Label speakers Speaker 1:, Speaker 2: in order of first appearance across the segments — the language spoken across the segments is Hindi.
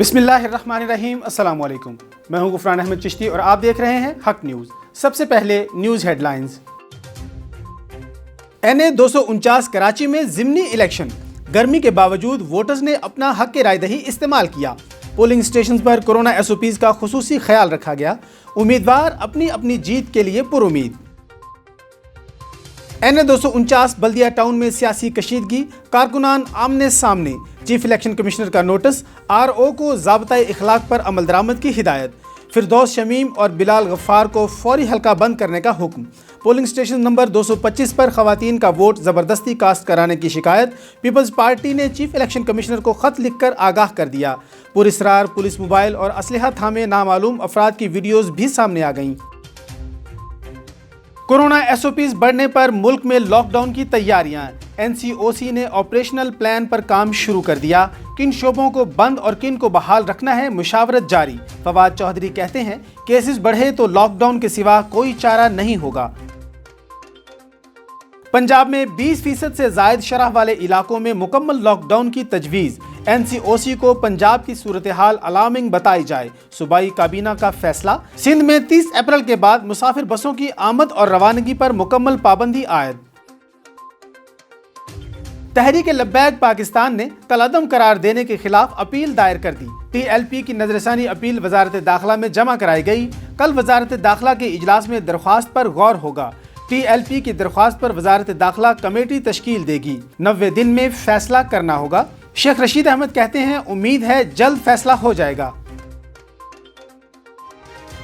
Speaker 1: बिस्मिल्लाहिर्रहमानिर्रहीम, अस्सलाम वालेकुम। मैं हूं गुफरान अहमद चिश्ती और आप देख रहे हैं हक न्यूज़। सबसे पहले न्यूज़ हेडलाइंस। NA 249 कराची में ज़िमनी इलेक्शन। गर्मी के बावजूद वोटर्स ने अपना हक के रायदही इस्तेमाल किया। पोलिंग स्टेशन पर कोरोना SOPs का खुसूसी ख्याल रखा गया। उम्मीदवार अपनी अपनी जीत के लिए पुरुमीद। NA 249 बल्दिया टाउन में सियासी कशीदगी, कारकुनान आमने सामने। चीफ इलेक्शन कमिश्नर का नोटिस, RO को ज़ाब्ता-ए इखलाक पर अमल दरामद की हिदायत। फिरदौस शमीम और बिलाल गफ्फार को फौरी हल्का बंद करने का हुक्म। पोलिंग स्टेशन नंबर 225 पर खवातीन का वोट ज़बरदस्ती कास्ट कराने की शिकायत। पीपल्स पार्टी ने चीफ इलेक्शन कमिश्नर को ख़त लिखकर आगाह कर दिया। पुरस्रार पुलिस मोबाइल और असलहा थामे नामालूम अफराद की वीडियोज़ भी सामने आ गईं। कोरोना SOPs बढ़ने पर मुल्क में लॉकडाउन की तैयारियां। NCOC ने ऑपरेशनल प्लान पर काम शुरू कर दिया। किन शोबों को बंद और किन को बहाल रखना है, मुशावरत जारी। फवाद चौधरी कहते हैं केसेस बढ़े तो लॉकडाउन के सिवा कोई चारा नहीं होगा। पंजाब में 20% से जायद शरह वाले इलाकों में मुकम्मल लॉकडाउन की तजवीज़। NCOC को पंजाब की सूरत हाल अलार्मिंग बताई जाए, सूबाई काबीना का फैसला। सिंध में 30 अप्रैल के बाद मुसाफिर बसों की आमद और रवानगी पर मुकम्मल पाबंदी आयद। तहरीक लब्बैक पाकिस्तान ने कलअदम करार देने के खिलाफ अपील दायर कर दी। TLP की नजरसानी अपील वजारत दाखिला में जमा कराई गई। कल वजारत दाखिला के इजलास में दरख्वास्त पर गौर होगा। TLP की दरख्वास्त पर वजारत दाखिला कमेटी तश्कील देगी। 90 दिन में फैसला करना होगा। शेख रशीद अहमद कहते हैं उम्मीद है जल्द फैसला हो जाएगा।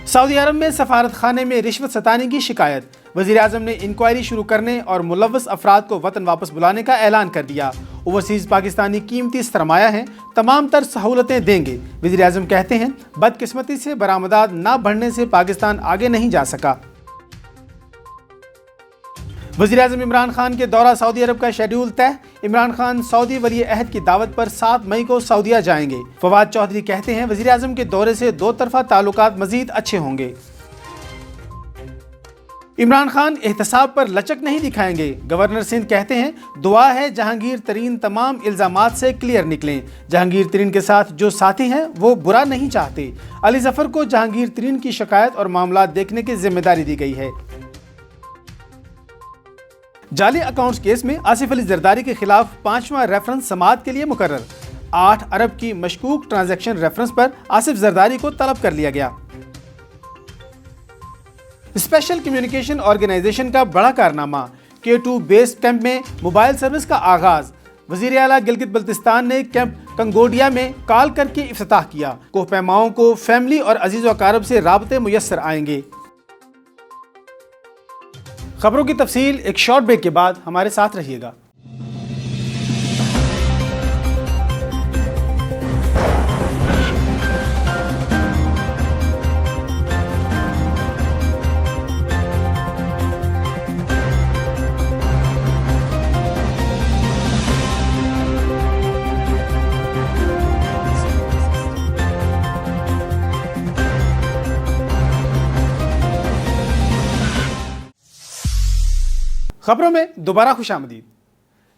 Speaker 1: सऊदी अरब में सफारत खाने में रिश्वत सताने की शिकायत। वज़ीर आज़म ने इंक्वायरी शुरू करने और मुलव्वस अफराद को वतन वापस बुलाने का ऐलान कर दिया। ओवरसीज़ पाकिस्तानी कीमती सरमाया हैं, तमाम तर सहूलतें देंगे। वज़ीर आज़म कहते हैं बदकिस्मती से बरामदात ना बढ़ने से पाकिस्तान आगे नहीं जा सका। वज़ीर आज़म इमरान खान के दौरा सऊदी अरब का शेड्यूल तय। इमरान खान सऊदी वली अहद की दावत पर 7 मई को सऊदीया जाएंगे। फवाद चौधरी कहते हैं वज़ीर आज़म के दौरे से दो तरफा ताल्लुकात मजीद अच्छे होंगे। इमरान खान एहतसाब पर लचक नहीं दिखाएंगे। गवर्नर सिंध कहते हैं दुआ है जहांगीर तरीन तमाम इल्ज़ामात से क्लियर निकलें। जहांगीर तरीन के साथ जो साथी हैं वो बुरा नहीं चाहते। अली जफर को जहांगीर तरीन की शिकायत और मामला देखने की जिम्मेदारी दी गई है। जाली अकाउंट्स केस में आसिफ अली जरदारी के खिलाफ 5वां रेफरेंस समाअत के लिए मुकर्रर। 8 अरब की मशकूक ट्रांजैक्शन रेफरेंस पर आसिफ जरदारी को तलब कर लिया गया। स्पेशल कम्युनिकेशन ऑर्गेनाइजेशन का बड़ा कारनामा। K2 बेस कैंप में मोबाइल सर्विस का आगाज। वजीर आला गिलगित बल्तिस्तान ने कैंप कंगोडिया में कॉल करके इफ्तिताह किया। कोहपैमाओं को फैमिली और अजीज़ व अकारब से राबते मुयस्सर आएंगे। खबरों की तफसील एक शॉर्ट ब्रेक के बाद हमारे साथ रहिएगा। खबरों में दोबारा खुशामदीद।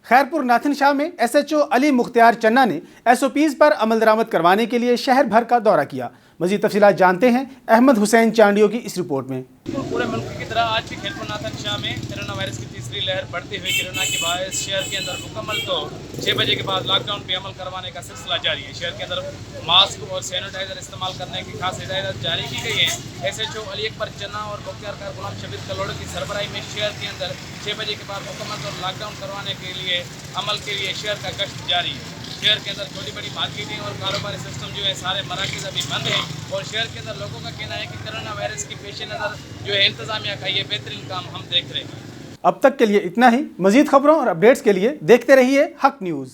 Speaker 1: खैरपुर नाथिन शाह में SHO अली मुख्तियार चन्ना ने SOPs पर अमल दरामद करवाने के लिए शहर भर का दौरा किया। मजीद तफसीलात जानते हैं अहमद हुसैन चांडियो की इस रिपोर्ट में।
Speaker 2: पूरे मुल्क की तरह आज भी खैरपुर नाथिन शाह में कोरोना वायरस की तीसरी लहर बढ़ते हुए कोरोना के बायस शहर के अंदर मुकम्मल तो 6 बजे के बाद लॉकडाउन पे अमल करवाने का सिलसिला जारी है। शहर के अंदर मास्क और सैनिटाइजर इस्तेमाल करने की खास हिदायत जारी की गई है। SHO अली अकबर चन्ना और मुख्तियार कार गुलाम शबीर कलोड़ की सरबराही में शहर के अंदर 6 बजे के बाद मुकम्मल तो लॉकडाउन करवाने के लिए अमल के लिए शहर का गश्त जारी है। शहर के अंदर छोटी बड़ी मार्केटें और कारोबारी सिस्टम जो है सारे मराकज़ अभी बंद हैं और शहर के अंदर लोगों का कहना है कि कोरोना वायरस के पेश नज़र जो है इंतज़ामिया का ये बेहतरीन काम हम देख रहे हैं।
Speaker 1: अब तक के लिए इतना ही। मजीद खबरों और अपडेट्स के लिए देखते रहिए हक न्यूज़।